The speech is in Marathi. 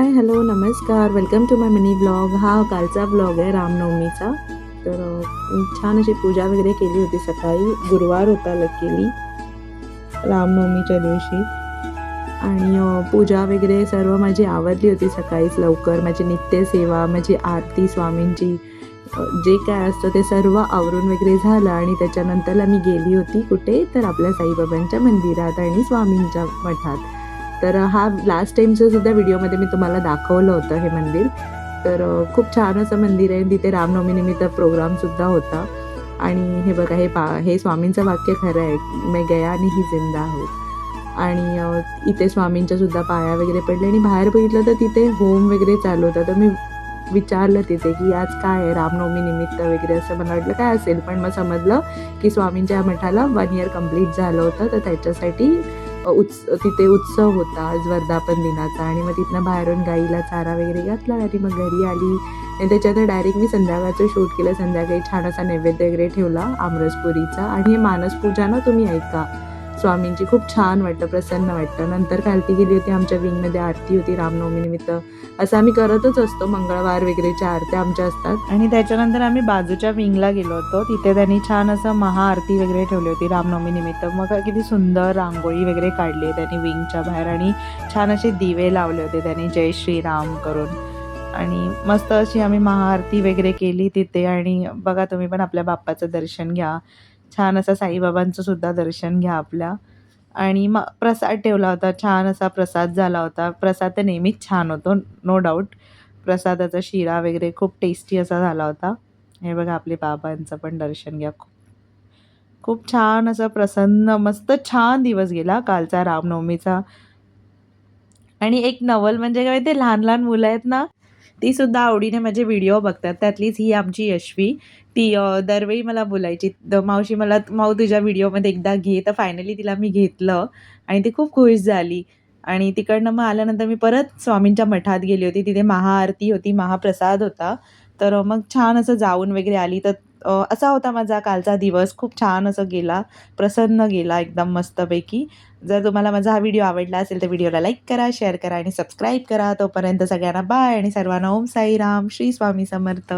हाय, हॅलो, नमस्कार. Welcome to my mini blog. हा कालचा ब्लॉग आहे रामनवमीचा. तर छान अशी पूजा वगैरे केली होती सकाळी. गुरुवार होता लकीली रामनवमीच्या दिवशी. आणि पूजा वगैरे सर्व माझी आवरली होती सकाळीच लवकर. माझी नित्यसेवा, माझी आरती स्वामींची, जे काय असतं ते सर्व आवरून वगैरे झालं. आणि त्याच्यानंतरला मी गेली होती कुठे, तर आपल्या साईबाबांच्या मंदिरात आणि स्वामींच्या मठात. तर हा लास्ट टाईमचं सुद्धा व्हिडिओमध्ये मी तुम्हाला दाखवलं होतं हे मंदिर. तर खूप छान असं मंदिर आहे. तिथे रामनवमीनिमित्त प्रोग्रामसुद्धा होता. आणि हे बघा, हे स्वामींचं वाक्य खरं आहे, मैं गया आणि ही जिंदा हो. आणि इथे स्वामींच्या सुद्धा पाया वगैरे पडले. आणि बाहेर बघितलं तर तिथे होम वगैरे चालू होता. तर मी विचारलं तिथे की आज काय आहे रामनवमी निमित्त वगैरे, असं मला वाटलं काय असेल. पण मग समजलं की स्वामींच्या मठाला 1 इयर कंप्लीट झालं होतं, तर त्याच्यासाठी तिथे उत्सव होता आज वर्धापन दिनाचा. आणि मग तिथनं बाहेरून गाईला चारा वगैरे घातला आणि मग घरी आली. आणि त्याच्यानंतर डायरेक्ट मी संध्याकाळचं शूट केलं. संध्याकाळी छान असा नैवेद्य वगैरे ठेवला आमरसपुरीचा. आणि हे मानसपूजा ना तुम्ही ऐका स्वामींची, खूप छान वाटतं, प्रसन्न वाटतं. नंतर खालती गेली होती, आमच्या विंगमध्ये आरती होती रामनवमीनिमित्त. असं आम्ही करतच असतो, मंगळवार वगैरेच्या आरत्या आमच्या असतात. आणि त्याच्यानंतर आम्ही बाजूच्या विंगला गेलो होतो. तिथे त्यांनी छान असं महाआरती वगैरे ठेवली होती रामनवमीनिमित्त. मग किती सुंदर रांगोळी वगैरे काढली आहे त्यांनी विंगच्या बाहेर. आणि छान असे दिवे लावले होते त्यांनी जय श्रीराम करून. आणि मस्त अशी आम्ही महाआरती वगैरे केली तिथे. आणि बघा तुम्ही पण आपल्या बाप्पाचं दर्शन घ्या. छान असं साईबाबांचं सुद्धा दर्शन घ्या आपल्या. आणि मग प्रसाद ठेवला होता, छान असा प्रसाद झाला होता. प्रसाद तर नेहमीच छान होतो, नो डाऊट. प्रसादाचा शिरा वगैरे खूप टेस्टी असा झाला होता. हे बघा, आपले बाबांचं पण दर्शन घ्या. खूप खूप छान असं प्रसन्न मस्त छान दिवस गेला कालचा रामनवमीचा. आणि एक नवल म्हणजे काय, ते लहान लहान मुलं आहेत ना, ती सुद्धा आवडीने माझे व्हिडिओ बघतात. त्यातलीच ही आमची यशवी. ती दरवेळी मला बोलायची, मावशी मला माऊ तुझ्या व्हिडिओमध्ये एकदा घे." तर फायनली तिला मी घेतलं आणि ती खूप खुश झाली. आणि तिकडनं मग आल्यानंतर मी परत स्वामींच्या मठात गेली होती. तिथे महाआरती होती, महाप्रसाद होता. तर मग छान असं जाऊन वगैरे आली. तर असा होता माझा कालचा दिवस. खूप छान असं गेला, प्रसन्न गेला एकदम मस्तपैकी. जर तुम्हाला माझा हा व्हिडिओ आवडला असेल तर व्हिडिओला लाईक करा, शेअर करा आणि सबस्क्राईब करा. तोपर्यंत सगळ्यांना बाय आणि सर्वांना ओम साईराम, श्री स्वामी समर्थ.